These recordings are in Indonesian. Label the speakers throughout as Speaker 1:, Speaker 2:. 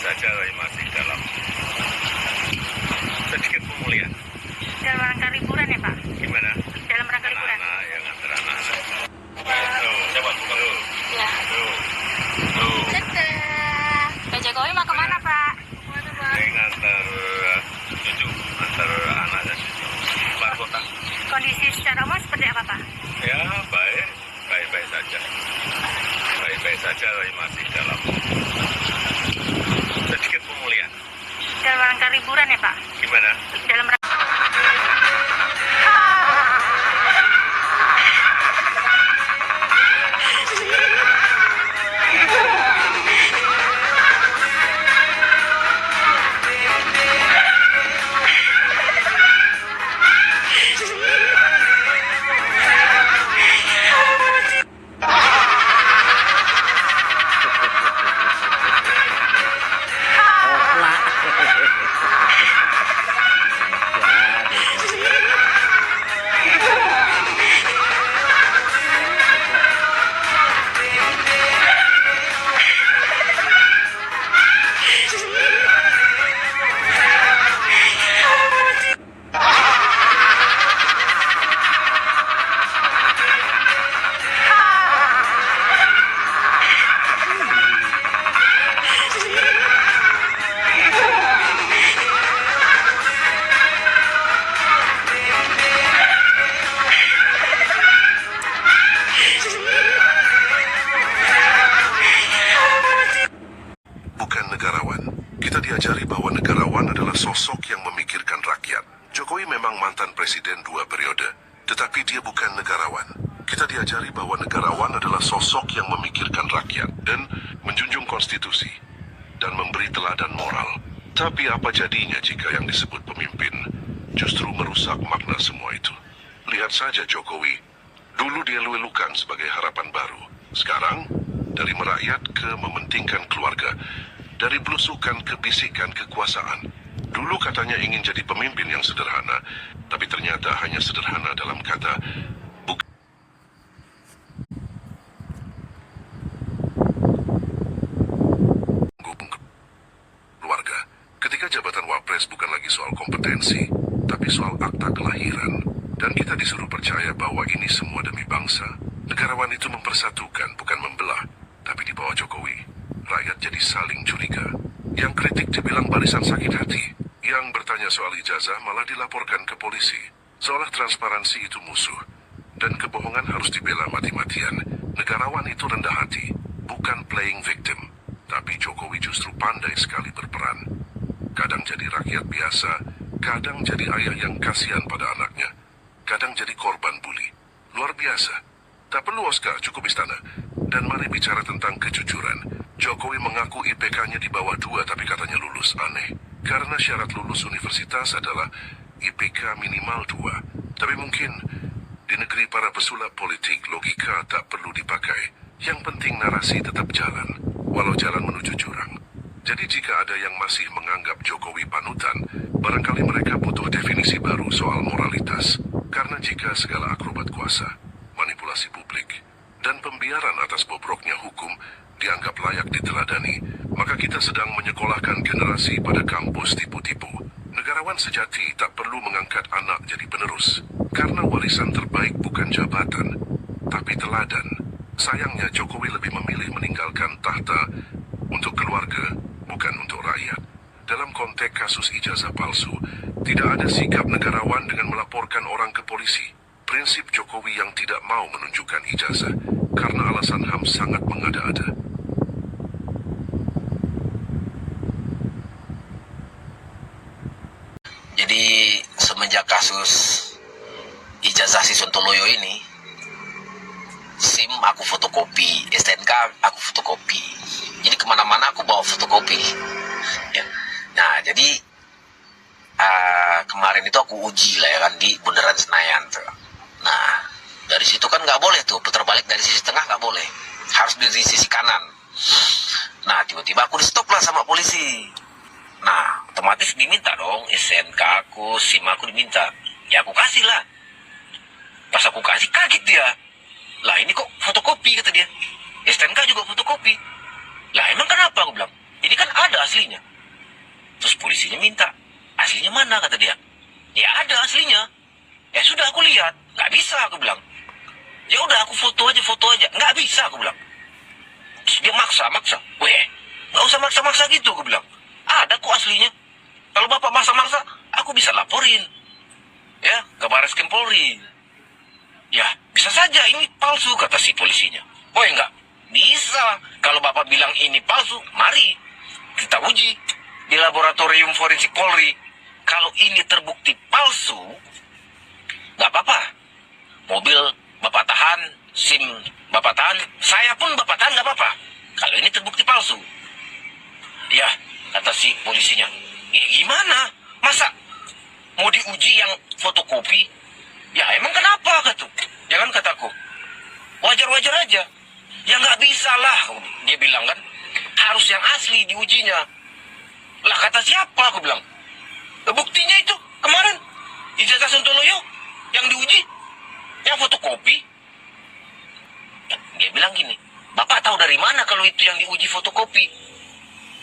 Speaker 1: saja masih dalam sedikit pemulihan.
Speaker 2: Dalam rangka liburan ya Pak?
Speaker 1: Gimana?
Speaker 2: Dalam rangka liburan?
Speaker 1: Anak-anak yang nganter anak-anak. Tuh, coba buka tuh.
Speaker 2: Ya.
Speaker 1: Tuh.
Speaker 2: Dadah. Pak Jokowi mau kemana Pak?
Speaker 1: Ini nganter cucu, nganter anak dan cucu. Keluar kota.
Speaker 2: Kondisi secara umum seperti apa Pak?
Speaker 1: Ya, baik-baik saja. Baik-baik saja masih dalam sedikit pemulihan.
Speaker 2: Dalam rangka liburan ya Pak?
Speaker 1: Gimana?
Speaker 2: Dalam rangka...
Speaker 3: Bukan negarawan. Kita diajari bahwa negarawan adalah sosok yang memikirkan rakyat. Jokowi memang mantan presiden 2 periode, tetapi dia bukan negarawan. Kita diajari bahwa negarawan adalah sosok yang memikirkan rakyat dan menjunjung konstitusi dan memberi teladan moral. Tapi apa jadinya jika yang disebut pemimpin justru merusak makna semua itu? Lihat saja Jokowi. Dulu dia lulukan sebagai harapan baru. Sekarang, dari merakyat ke mementingkan keluarga, dari belusukan ke bisikan kekuasaan. Dulu katanya ingin jadi pemimpin yang sederhana, tapi ternyata hanya sederhana dalam kata, bukan keluarga. Ketika jabatan wapres bukan lagi soal kompetensi, tapi soal akta kelahiran. Dan kita disuruh percaya bahwa ini semua demi bangsa. Negarawan itu mempersatukan, bukan membelah. Tapi di bawah Jokowi, rakyat jadi saling curiga. Yang kritik dibilang barisan sakit hati. Yang bertanya soal ijazah malah dilaporkan ke polisi. Seolah transparansi itu musuh. Dan kebohongan harus dibela mati-matian. Negarawan itu rendah hati, bukan playing victim. Tapi Jokowi justru pandai sekali berperan. Kadang jadi rakyat biasa, kadang jadi ayah yang kasihan pada anaknya. Kadang jadi korban bully. Luar biasa. Tak perlu Oscar, cukup istana. Dan mari bicara tentang kejujuran. Jokowi mengaku IPK-nya di bawah 2 tapi katanya lulus. Aneh. Karena syarat lulus universitas adalah IPK minimal 2. Tapi mungkin di negeri para pesulap politik logika tak perlu dipakai. Yang penting narasi tetap jalan, walau jalan menuju jurang. Jadi jika ada yang masih menganggap Jokowi panutan, barangkali mereka butuh definisi baru soal moralitas. Karena jika segala akrobat kuasa, manipulasi publik, dan pembiaran atas bobroknya hukum dianggap layak diteladani, maka kita sedang menyekolahkan generasi pada kampus tipu-tipu. Negarawan sejati tak perlu mengangkat anak jadi penerus, karena warisan terbaik bukan jabatan, tapi teladan. Sayangnya Jokowi lebih memilih meninggalkan tahta untuk keluarga, bukan untuk rakyat. Dalam konteks kasus ijazah palsu, tidak ada sikap negarawan dengan melaporkan orang ke polisi. Prinsip Jokowi yang tidak mau menunjukkan ijazah karena alasan HAM sangat mengada-ada.
Speaker 4: Jadi semenjak kasus ijazah si Sontoloyo ini, SIM aku fotokopi, STNK aku fotokopi. Jadi kemana-mana aku bawa fotokopi. Ya. Nah jadi kemarin itu aku uji lah ya kan di Bundaran Senayan tuh. Nah dari situ kan nggak boleh tuh putar balik dari sisi tengah, nggak boleh, harus dari sisi kanan. Nah tiba-tiba aku di stop lah sama polisi. Nah otomatis diminta dong STNK aku, SIM aku diminta. Ya aku kasih lah. Pas aku kasih kaget dia. Lah ini kok fotokopi kata dia. STNK juga fotokopi. Lah emang kenapa aku bilang? Ini kan ada aslinya. Terus polisinya minta, aslinya mana kata dia. Ya ada aslinya. Ya sudah aku lihat, nggak bisa aku bilang. Ya udah aku foto aja, nggak bisa aku bilang. Terus dia maksa. Weh, nggak usah maksa gitu aku bilang. Ada kok aslinya. Kalau bapak maksa, aku bisa laporin. Ya, ke Bareskrim Polri. Ya, bisa saja ini palsu kata si polisinya. Oh enggak, bisa. Kalau bapak bilang ini palsu, mari kita uji di laboratorium forensik Polri. Kalau ini terbukti palsu, nggak apa-apa. Mobil bapak tahan, SIM bapak tahan, saya pun bapak tahan nggak apa-apa. Kalau ini terbukti palsu. Ya, kata si polisinya. Ya gimana? Masa mau diuji yang fotokopi? Ya emang kenapa kata? Jangan kataku. Wajar-wajar aja. Ya nggak bisa lah, dia bilang kan. Harus yang asli diujinya. Lah kata siapa aku bilang? Buktinya itu kemarin ijazah Sontoloyo yang diuji, yang fotokopi. Dia bilang gini, bapak tahu dari mana kalau itu yang diuji fotokopi?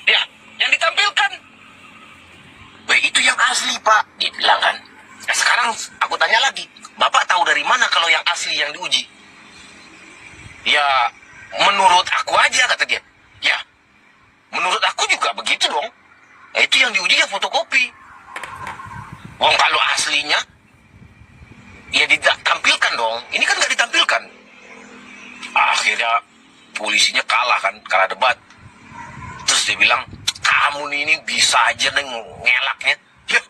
Speaker 4: Ya, yang ditampilkan. Itu yang asli pak, dia bilang kan. Nah, sekarang aku tanya lagi, bapak tahu dari mana kalau yang asli yang diuji? Ya, menurut aku aja kata dia. Ya, menurut aku juga begitu dong. Nah, itu yang diuji ya fotokopi. Wong kalau aslinya, ya ditampilkan dong. Ini kan nggak ditampilkan. Akhirnya polisinya kalah debat. Terus dia bilang, kamu ini bisa aja nih ngelaknya. Ya,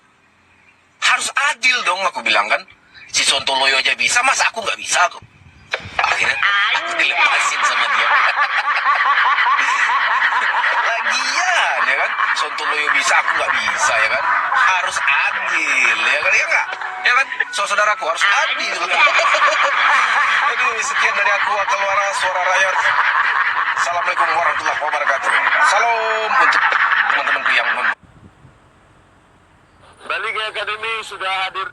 Speaker 4: harus adil dong aku bilang kan. Si Sontoloyo aja bisa, masa aku nggak bisa aku. Akhirnya aku dilepasin sama dia. Lagian ya kan, Sontoloyo bisa, aku nggak bisa ya kan. Harus adil ya kan, ya nggak? Ya kan, saudaraku harus adil. Aduh, sekian dari aku, Akalwara Suara Rakyat. Assalamualaikum warahmatullahi wabarakatuh. Salam untuk teman-temanku yang
Speaker 1: Balik Akademi sudah hadir.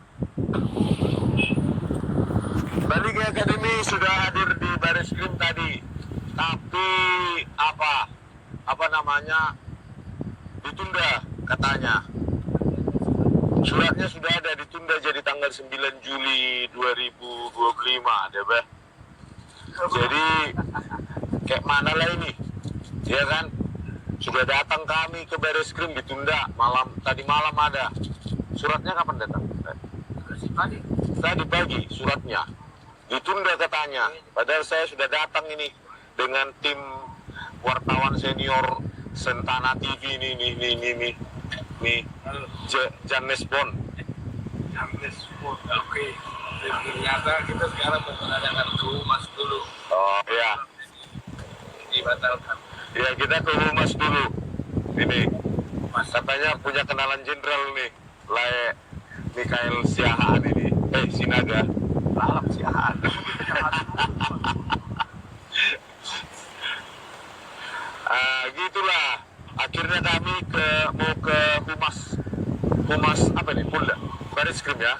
Speaker 1: Balik Akademi sudah hadir di Bareskrim tadi. Tapi apa namanya? Ditunda katanya. Suratnya sudah ada, ditunda jadi tanggal 9 Juli 2025, deh, Beh. Jadi kayak mana lah ini? Ya kan? Sudah datang kami ke Bareskrim, ditunda tadi malam ada. Suratnya kapan datang? Tadi pagi suratnya. Ditunda katanya. Padahal saya sudah datang ini dengan tim wartawan senior Sentana TV nih. James Bond. Oke. Ternyata kita sekarang mengadakan ke Humas dulu. Oh iya. Dibatalkan. Ya kita ke Humas dulu. Ini Mas katanya punya kenalan jenderal nih. Lae Mikael Siahaan ini. Sinaga. Salam Siahaan. Gitulah. Akhirnya kami mau ke Humas apa nih? Polda. Bareskrim ya.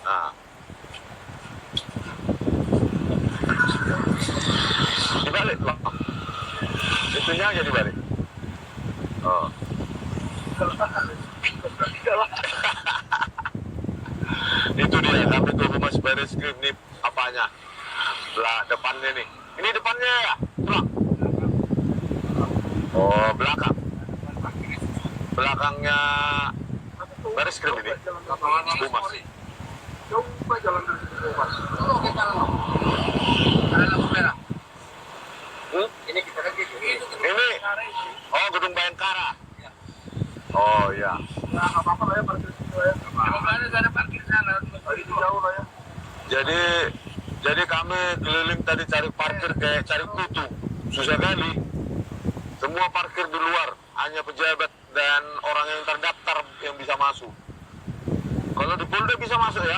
Speaker 1: Nah. Dibalik loh. Itunya aja dibalik. Oh. Itu dia, kami ke Humas Bareskrim nih apanya? Lah depannya nih. Ini depannya ya? Tulang. Oh, belakang. Belakangnya Bareskrim ini. Humas. Coba jalan dari Humas. Ada lampu merah. Ini kita lagi. Ini. Oh, Gedung Bayangkara. Oh iya. Nah, apa-apa lah ya parkir situ ya. Emang ada parkir sana. Itu jauh lah ya. Jadi kami keliling tadi cari parkir kayak cari kutu. Susah kali. Semua parkir di luar, hanya pejabat dan orang yang terdaftar yang bisa masuk. Kalau di Polda bisa masuk ya?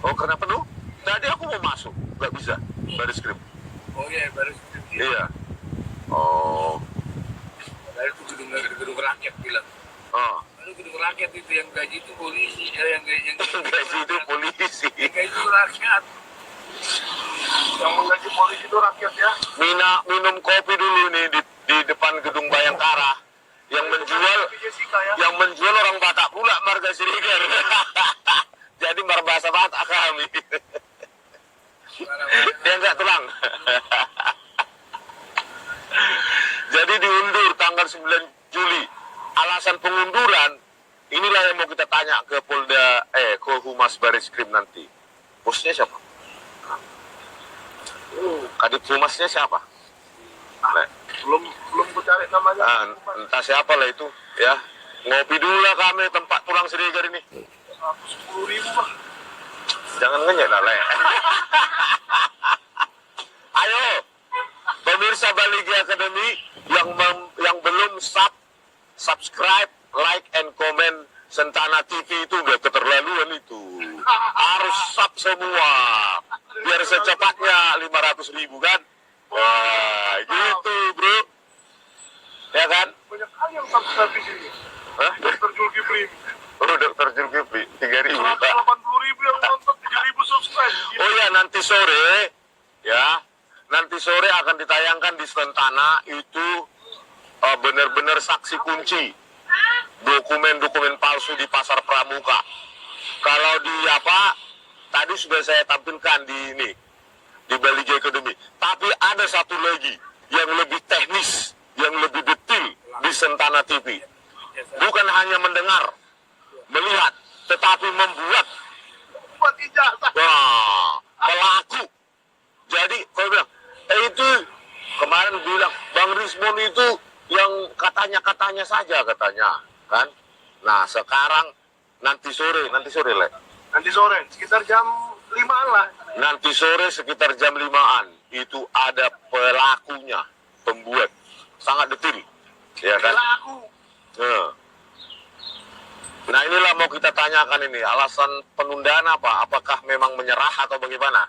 Speaker 1: Oh, karena penuh? Tadi aku mau masuk, nggak bisa. Bareskrim. Oh iya, Bareskrim. Iya. Oh. Dari gedung rakyat bilang. Oh. Lalu gedung rakyat itu yang gaji itu polisi, yang gaji itu polisi. Yang gaji itu rakyat. Yang menggaji polisi itu rakyat ya. Minum kopi dulu nih di depan gedung Bayangkara. ada Sirigar. Jadi berbahasa Batak kami. Dia nggak tulang. Jadi diundur tanggal 9 Juli. Alasan pengunduran, inilah yang mau kita tanya ke ke Humas Bareskrim nanti. Bosnya siapa? Kadip Humasnya siapa?
Speaker 5: Belum ku cari namanya.
Speaker 1: Entah siapa lah itu, ya. Ngopi dulu lah kami tempat tulang Sirigar ini.
Speaker 5: 10.000 Bang.
Speaker 1: Jangan ngenyek lah, Le. Ayo, pemirsa Baligi Academy yang belum subscribe, like and comment Sentana TV itu udah keterlaluan itu. Harus sub semua. Biar secepatnya 500.000 kan. Wah, gitu bro. Ya kan?
Speaker 5: Banyak kali yang subscribe di sini.
Speaker 1: Hah?
Speaker 5: Dr. Zulkifli.
Speaker 1: Oh, Dr. Zulkifli, 3.000.
Speaker 5: 180.000 yang nonton, 3.000 subscribe.
Speaker 1: Oh ya, nanti sore akan ditayangkan di Sentana itu benar-benar saksi kunci dokumen-dokumen palsu di Pasar Pramuka. Kalau di tadi sudah saya tampilkan di Baligi Academy. Tapi ada satu lagi yang lebih teknis, yang lebih detail di Sentana TV. Bukan hanya mendengar, melihat, tetapi membuat.
Speaker 5: Buat ijazah.
Speaker 1: Wah, pelaku. Jadi, kalau bilang, itu kemarin bilang, Bang Rismon itu yang katanya saja katanya, kan? Nah, sekarang nanti sore, Le.
Speaker 5: Nanti sore, sekitar jam 5-an lah.
Speaker 1: Nanti sore sekitar jam 5-an itu ada pelakunya, pembuat, sangat detil, ya kan?
Speaker 5: Pelaku.
Speaker 1: Nah inilah mau kita tanyakan ini, alasan penundaan apa? Apakah memang menyerah atau bagaimana?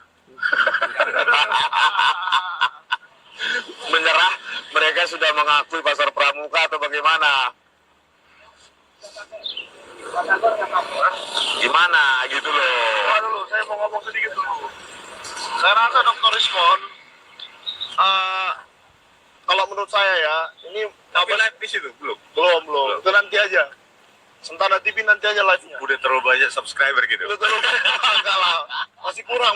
Speaker 1: Menyerah, mereka sudah mengakui Pasar Pramuka atau bagaimana? Gimana gitu loh?
Speaker 5: Dulu, saya mau ngomong sedikit dulu. Saya rasa Dr. Rismon, kalau menurut saya ya, ini
Speaker 1: Tapi live di situ belum?
Speaker 5: belum. Itu nanti aja. Sentana TV nanti aja live-nya.
Speaker 1: Udah terlalu banyak subscriber gitu.
Speaker 5: Udah terlalu enggak lah. Masih kurang.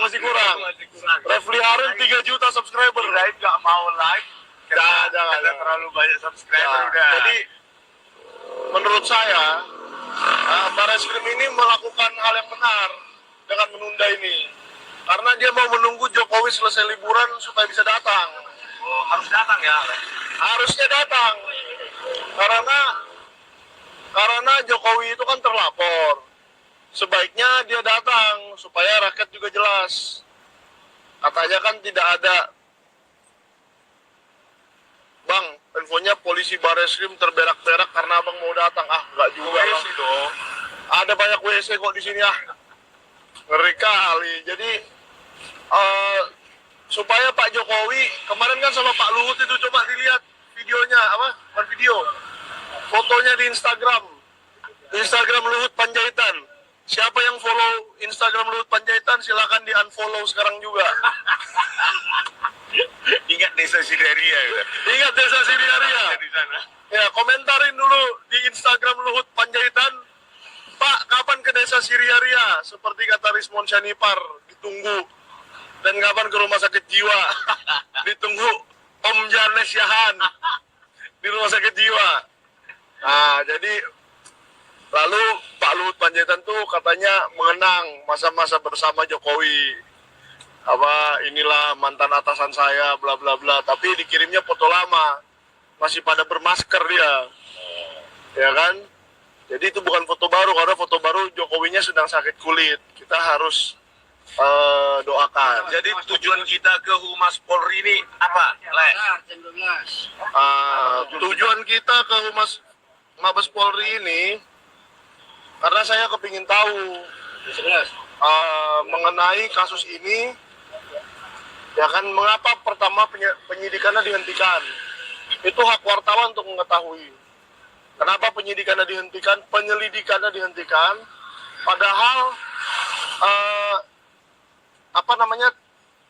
Speaker 5: Refli Harun 3 juta subscriber.
Speaker 1: Live nggak mau live.
Speaker 5: Jangan.
Speaker 1: Terlalu banyak subscriber
Speaker 5: Ya,
Speaker 1: udah.
Speaker 5: jadi menurut saya Bareskrim ini melakukan hal yang benar dengan menunda ini, karena dia mau menunggu Jokowi selesai liburan supaya bisa datang.
Speaker 1: Oh, harus datang ya.
Speaker 5: Harusnya datang karena Jokowi itu kan terlapor. Sebaiknya dia datang supaya rakyat juga jelas. Katanya kan tidak ada, Bang, infonya polisi Bareskrim terberak-berak karena abang mau datang. Enggak juga lah.
Speaker 1: dong.
Speaker 5: Ada banyak WC kok di sini Ngeri kali. Jadi supaya Pak Jokowi kemarin kan sama Pak Luhut itu, coba dilihat videonya, bukan video, fotonya di Instagram Luhut Panjaitan. Siapa yang follow Instagram Luhut Panjaitan silakan di unfollow sekarang juga.
Speaker 1: Ingat desa Sidaria ya.
Speaker 5: Ingat desa Sidaria.
Speaker 1: Di sana.
Speaker 5: Ya, komentarin dulu di Instagram Luhut Panjaitan, Pak, kapan ke desa Sidaria? Seperti kata Rismon Syanipar, ditunggu. Dan kapan ke rumah sakit jiwa? Ditunggu Om Janes Yahan di rumah sakit jiwa. Nah, jadi lalu Pak Luhut Panjaitan tuh katanya mengenang masa-masa bersama Jokowi. Inilah mantan atasan saya, bla bla bla. Tapi dikirimnya foto lama, masih pada bermasker dia, ya kan? Jadi itu bukan foto baru, karena foto baru Jokowinya sedang sakit kulit. Kita harus doakan.
Speaker 1: Jadi tujuan kita ke Humas Polri ini apa?
Speaker 5: Tujuan kita ke Mabes Polri ini karena saya kepingin tahu mengenai kasus ini, ya kan, mengapa pertama penyidikannya dihentikan. Itu hak wartawan untuk mengetahui kenapa penyelidikannya dihentikan, padahal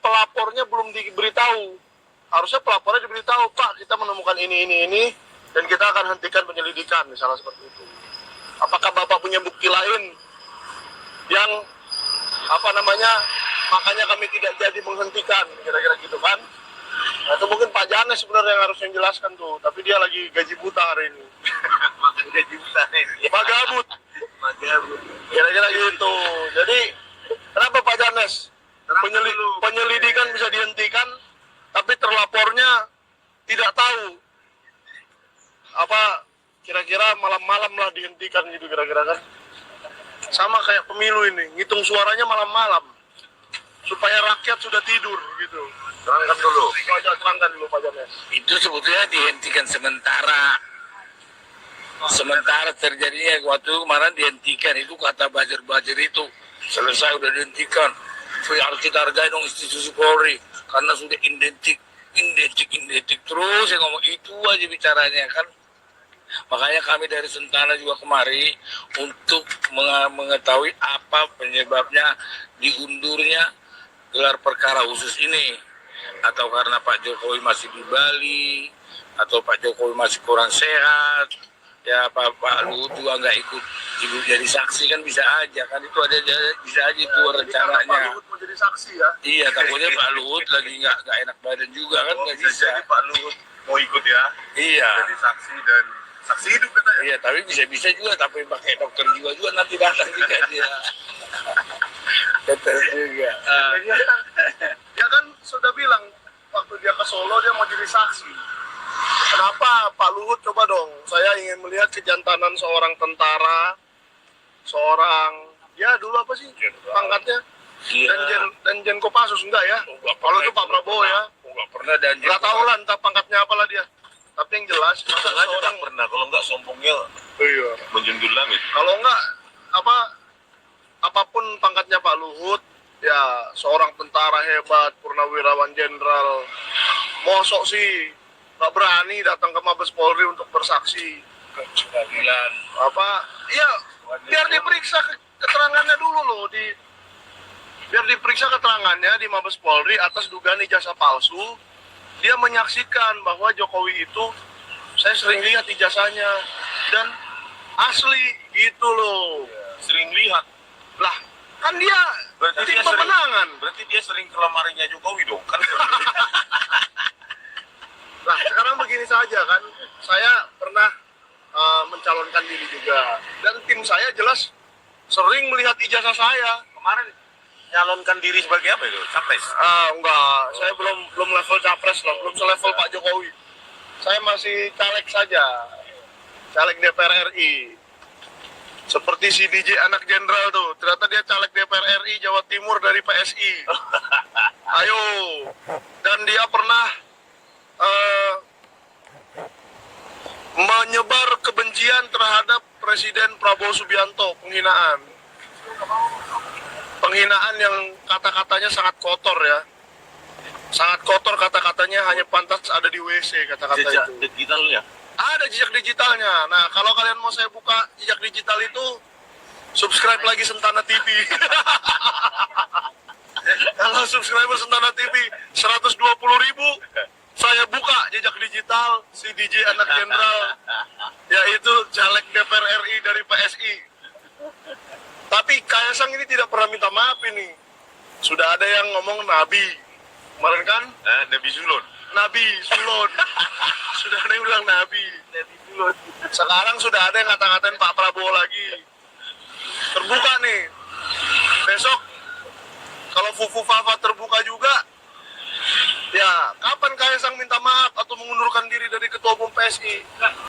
Speaker 5: pelapornya belum diberitahu. Harusnya pelapornya diberitahu, Pak, kita menemukan ini, dan kita akan hentikan penyelidikan, misalnya seperti itu. Apakah Bapak punya bukti lain yang makanya kami tidak jadi menghentikan, kira-kira gitu kan? Nah, itu mungkin Pak Janes sebenarnya yang harus menjelaskan tuh, tapi dia lagi gaji buta hari ini.
Speaker 1: Makan gaji buta ini.
Speaker 5: Magabut.
Speaker 1: Magabut.
Speaker 5: Kira-kira gitu. Jadi kenapa Pak Janes
Speaker 1: Terangkan dulu.
Speaker 5: penyelidikan bisa dihentikan, tapi terlapornya tidak tahu apa kira-kira malam-malam lah dihentikan gitu kira-kira kan? Sama kayak pemilu ini, ngitung suaranya malam-malam supaya rakyat sudah tidur gitu.
Speaker 1: Terangkan dulu.
Speaker 5: Coba terangkan dulu Pak Janes.
Speaker 6: Itu sebetulnya dihentikan sementara. Sementara terjadinya waktu kemarin dihentikan, itu kata buzzer itu selesai udah dihentikan. Harus kita hargai dong institusi Polri karena sudah identik terus yang ngomong itu aja bicaranya kan. Makanya kami dari Sentana juga kemari untuk mengetahui apa penyebabnya diundurnya gelar perkara khusus ini. Atau karena Pak Jokowi masih di Bali, atau Pak Jokowi masih kurang sehat, ya Pak Luhut juga nggak ikut jadi saksi kan bisa aja kan, itu ada bisa aja itu rencananya.
Speaker 5: Pak Luhut mau jadi saksi ya?
Speaker 6: Iya, takutnya Pak Luhut lagi nggak enak badan juga kan, nggak bisa.
Speaker 1: Jadi Pak Luhut mau ikut ya?
Speaker 6: Iya.
Speaker 1: Jadi saksi dan saksi hidup katanya.
Speaker 6: Iya, tapi bisa juga, tapi pakai dokter juga nanti datang juga dia. Dokter juga.
Speaker 5: Dia kan sudah bilang waktu dia ke Solo dia mau jadi saksi. Kenapa Pak Luhut coba dong? Saya ingin melihat kejantanan seorang tentara, seorang dulu apa sih pangkatnya?
Speaker 6: Iya.
Speaker 5: Danjen Kopassus enggak ya? Kalau itu Pak Prabowo ya.
Speaker 6: Nggak pernah dan
Speaker 5: Nggak tahu lah entah pangkatnya apalah dia. Tapi yang jelas masa
Speaker 1: Sengaja
Speaker 5: seorang
Speaker 1: tak pernah, kalau nggak sombongnya
Speaker 5: iya.
Speaker 1: menjunjung langit.
Speaker 5: Kalau enggak apapun pangkatnya Pak Luhut, ya seorang tentara hebat, purnawirawan jenderal, mosok sih nggak berani datang ke Mabes Polri untuk bersaksi.
Speaker 6: pengadilan.
Speaker 5: Ya biar diperiksa keterangannya dulu loh, biar diperiksa keterangannya di Mabes Polri atas dugaan ijazah palsu. Dia menyaksikan bahwa Jokowi itu, saya sering lihat ijazahnya dan asli gitu loh.
Speaker 1: Sering lihat.
Speaker 5: Lah, kan dia
Speaker 1: Berarti
Speaker 5: tim
Speaker 1: dia sering-
Speaker 5: pemenangan.
Speaker 1: Berarti dia sering ke lemarinya Jokowi dong kan?
Speaker 5: Nah, sekarang begini saja kan, saya pernah mencalonkan diri juga, dan tim saya jelas sering melihat ijazah saya.
Speaker 1: Kemarin nyalonkan diri sebagai apa itu? Capres.
Speaker 5: Enggak, saya belum level capres lah, belum selevel Pak Jokowi. Saya masih caleg saja, caleg DPR RI. Seperti si DJ anak jenderal tuh, ternyata dia caleg DPR RI Jawa Timur dari PSI. Ayo, dan dia pernah menyebar kebencian terhadap Presiden Prabowo Subianto, penghinaan yang kata-katanya sangat kotor ya, sangat kotor kata-katanya, hanya pantas ada di WC kata-kata
Speaker 1: Jejak
Speaker 5: itu.
Speaker 1: digitalnya.
Speaker 5: Ada jejak digitalnya. Nah, kalau kalian mau saya buka jejak digital itu, subscribe lagi Sentana TV. Kalau subscriber Sentana TV 120.000, saya buka jejak digital si DJ anak jenderal, yaitu caleg DPR RI dari PSI. Tapi Kaisang ini tidak pernah minta maaf ini. Sudah ada yang ngomong Nabi. Kemarin kan?
Speaker 1: Nabi Zulon.
Speaker 5: Nabi Sulon. Sudah ada yang bilang Nabi. Nabi Sulon. Sekarang sudah ada yang ngata-ngatain Pak Prabowo lagi. Terbuka nih. Besok kalau Fufu Fafa terbuka juga, ya kapan Kaisang minta maaf atau mengundurkan diri dari Ketua Umum PSI?